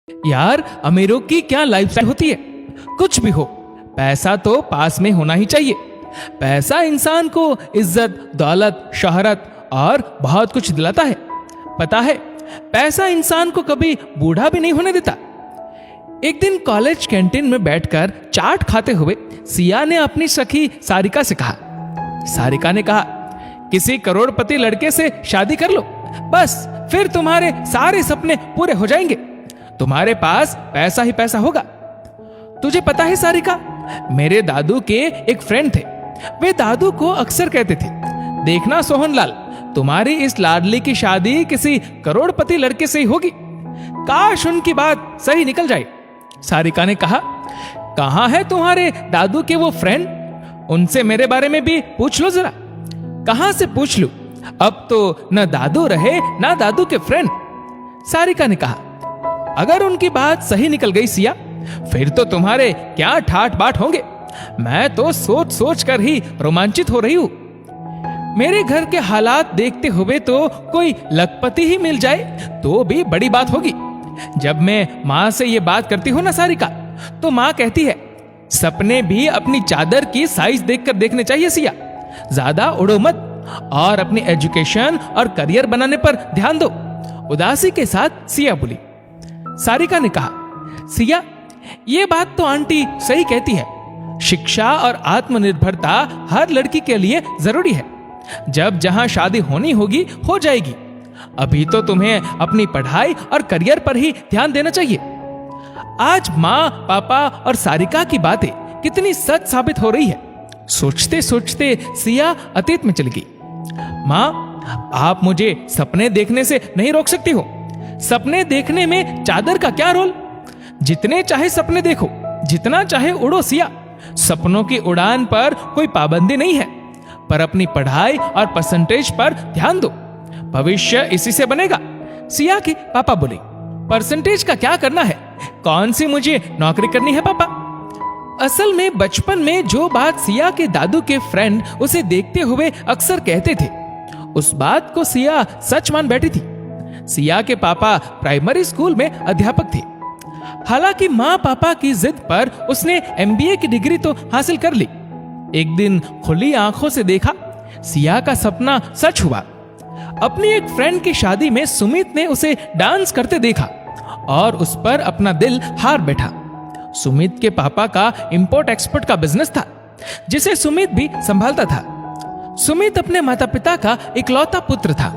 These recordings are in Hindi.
यार, अमीरों की क्या लाइफस्टाइल होती है। कुछ भी हो, पैसा तो पास में होना ही चाहिए। पैसा इंसान को इज्जत, दौलत, शोहरत और बहुत कुछ दिलाता है। पता है, पैसा इंसान को कभी बूढ़ा भी नहीं होने देता। एक दिन कॉलेज कैंटीन में बैठकर चाट खाते हुए सिया ने अपनी सखी सारिका से कहा। सारिका ने कहा, किसी करोड़पति लड़के से शादी कर लो, बस फिर तुम्हारे सारे सपने पूरे हो जाएंगे। तुम्हारे पास पैसा ही पैसा होगा। तुझे पता है सारिका, मेरे दादू के एक फ्रेंड थे। वे दादू को अक्सर कहते थे, देखना सोहनलाल, तुम्हारी इस लाडली की शादी किसी करोड़पति लड़के से ही होगी। काश उनकी बात सही निकल जाए। सारिका ने कहा, कहां है तुम्हारे दादू के वो फ्रेंड? उनसे मेरे बारे में भी पूछ लो जरा। कहां से पूछ लूं? अब तो न दादू रहे ना दादू के फ्रेंड। सारिका ने कहा, अगर उनकी बात सही निकल गई सिया, फिर तो तुम्हारे क्या ठाठ बाट होंगे। मैं तो सोच सोच कर ही रोमांचित हो रही हूं। मेरे घर के हालात देखते हुए तो कोई लखपति ही मिल जाए तो भी बड़ी बात होगी। जब मैं माँ से ये बात करती हूँ ना सारिका, तो माँ कहती है, सपने भी अपनी चादर की साइज देखकर देखने चाहिए सिया, ज्यादा उड़ो मत और अपनी एजुकेशन और करियर बनाने पर ध्यान दो। उदासी के साथ सिया बोली। सारिका ने कहा, सिया, ये बात तो आंटी सही कहती है। शिक्षा और आत्मनिर्भरता हर लड़की के लिए जरूरी है। जब जहां शादी होनी होगी हो जाएगी। अभी तो तुम्हें अपनी पढ़ाई और करियर पर ही ध्यान देना चाहिए। आज माँ, पापा और सारिका की बातें कितनी सच साबित हो रही है। सोचते सोचते सिया अतीत में चली गई। माँ, आप मुझे सपने देखने से नहीं रोक सकती हो। सपने देखने में चादर का क्या रोल? जितने चाहे सपने देखो, जितना चाहे उड़ो सिया। सपनों की उड़ान पर कोई पाबंदी नहीं है, पर अपनी पढ़ाई और परसेंटेज पर ध्यान दो। भविष्य इसी से बनेगा। सिया के पापा बोले, परसेंटेज का क्या करना है? कौन सी मुझे नौकरी करनी है पापा? असल में बचपन में जो बात सिया के दादू के फ्रेंड उसे देखते हुए अक्सर कहते थे, उस बात को सिया सच मान बैठी थी। सिया के पापा प्राइमरी स्कूल में अध्यापक थे। हालांकि माँ पापा की जिद पर उसने एमबीए की डिग्री तो हासिल कर ली। एक दिन खुली आंखों से देखा, सिया का सपना सच हुआ। अपनी एक फ्रेंड की शादी में सुमित ने उसे डांस करते देखा और उस पर अपना दिल हार बैठा। सुमित के पापा का इंपोर्ट एक्सपोर्ट का बिजनेस था, जिसे सुमित भी संभालता था। सुमित अपने माता पिता का इकलौता पुत्र था।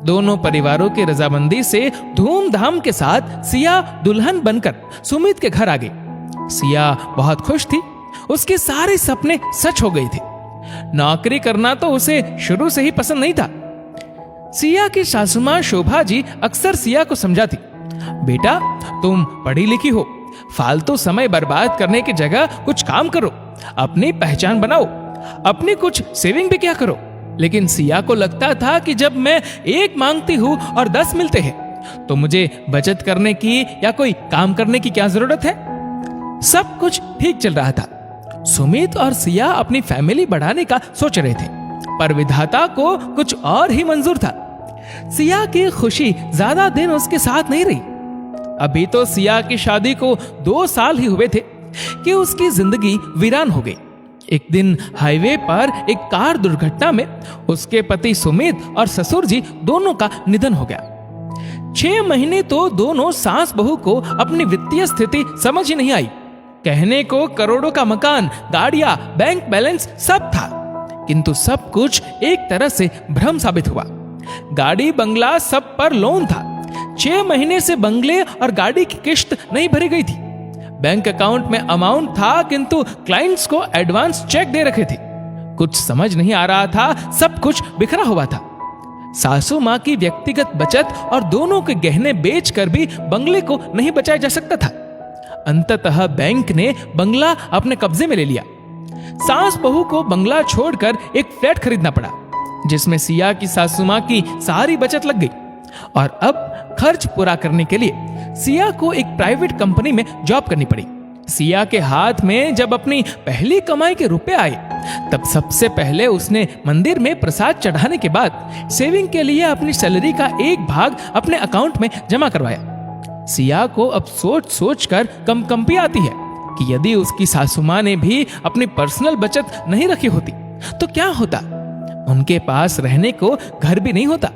दोनों परिवारों की रजामंदी से धूमधाम के साथ सिया दुल्हन बनकर सुमित के घर आ गई। सिया बहुत खुश थी। उसके सारे सपने सच हो गए थे। नौकरी करना तो उसे शुरू से ही पसंद नहीं था। सिया की सासू मां शोभा जी अक्सर सिया को समझाती, बेटा, तुम पढ़ी लिखी हो, फालतू समय बर्बाद करने की जगह कुछ काम करो, अपनी पहचान बनाओ, अपनी कुछ सेविंग भी क्या करो। लेकिन सिया को लगता था कि जब मैं एक मांगती हूं और 10 मिलते हैं, तो मुझे बचत करने की या कोई काम करने की क्या जरूरत है। सब कुछ ठीक चल रहा था। सुमित और सिया अपनी फैमिली बढ़ाने का सोच रहे थे, पर विधाता को कुछ और ही मंजूर था। सिया की खुशी ज्यादा दिन उसके साथ नहीं रही। अभी तो सिया की शादी को 2 साल ही हुए थे कि उसकी जिंदगी वीरान हो गई। एक दिन हाईवे पर एक कार दुर्घटना में उसके पति सुमित और ससुर जी दोनों का निधन हो गया। 6 महीने तो दोनों सास बहू को अपनी वित्तीय स्थिति समझ ही नहीं आई। कहने को करोड़ों का मकान, गाड़ियां, बैंक बैलेंस सब था, किंतु सब कुछ एक तरह से भ्रम साबित हुआ। गाड़ी बंगला सब पर लोन था। 6 महीने से बंगले और गाड़ी की किश्त नहीं भरी गई थी। बैंक अकाउंट में अमाउंट था, किंतु क्लाइंट्स को एडवांस चेक दे रखे थे। कुछ समझ नहीं आ रहा था, सब कुछ बिखरा हुआ था। सासू माँ की व्यक्तिगत बचत और दोनों के गहने बेचकर भी बंगले को नहीं बचाया जा सकता था। अंततः बैंक ने बंगला अपने कब्जे में ले लिया। सास बहू को बंगला छोड़कर एक फ्लैट खरीदना पड़ा, जिसमें सिया की सासू माँ की सारी बचत लग गई। और अब खर्च पूरा करने के लिए सिया को एक प्राइवेट कंपनी में जॉब करनी पड़ी। सिया के हाथ में जब अपनी पहली कमाई के रुपए आए, तब सबसे पहले उसने मंदिर में प्रसाद चढ़ाने के बाद सेविंग के लिए अपनी सैलरी का एक भाग अपने अकाउंट में जमा करवाया। सिया को अब सोच सोच कर कंपी आती है कि यदि उसकी सासू माँ ने भी अपनी पर्सनल बचत नहीं रखी होती तो क्या होता। उनके पास रहने को घर भी नहीं होता।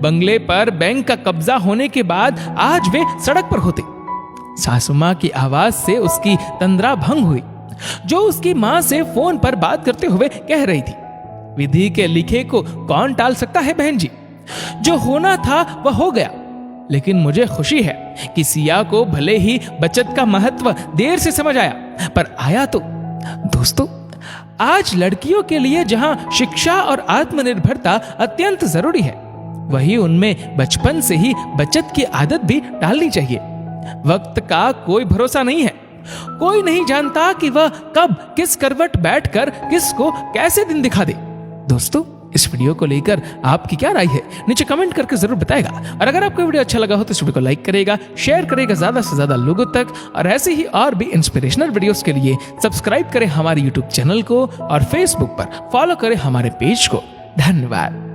बंगले पर बैंक का कब्जा होने के बाद आज वे सड़क पर होते। सासू माँ की आवाज से उसकी तंद्रा भंग हुई, जो उसकी माँ से फोन पर बात करते हुए कह रही थी, विधि के लिखे को कौन टाल सकता है बहन जी, जो होना था वह हो गया। लेकिन मुझे खुशी है कि सिया को भले ही बचत का महत्व देर से समझ आया, पर आया तो। दोस्तों, आज लड़कियों के लिए जहां शिक्षा और आत्मनिर्भरता अत्यंत जरूरी है, वहीं उनमें बचपन से ही बचत की आदत भी डालनी चाहिए। वक्त का कोई भरोसा नहीं है। कोई नहीं जानता कि वह कब किस करवट बैठकर किसको कैसे दिन दिखा दे। दोस्तों, इस वीडियो को लेकर आपकी क्या राय है, नीचे कमेंट करके जरूर बताएगा। और अगर आपको वीडियो अच्छा लगा हो तो इस वीडियो को लाइक करेगा, शेयर करेगा ज्यादा से ज्यादा लोगों तक। और ऐसे ही और भी इंस्पिरेशनल वीडियोस के लिए सब्सक्राइब करें हमारे यूट्यूब चैनल को और फेसबुक पर फॉलो करें हमारे पेज को। धन्यवाद।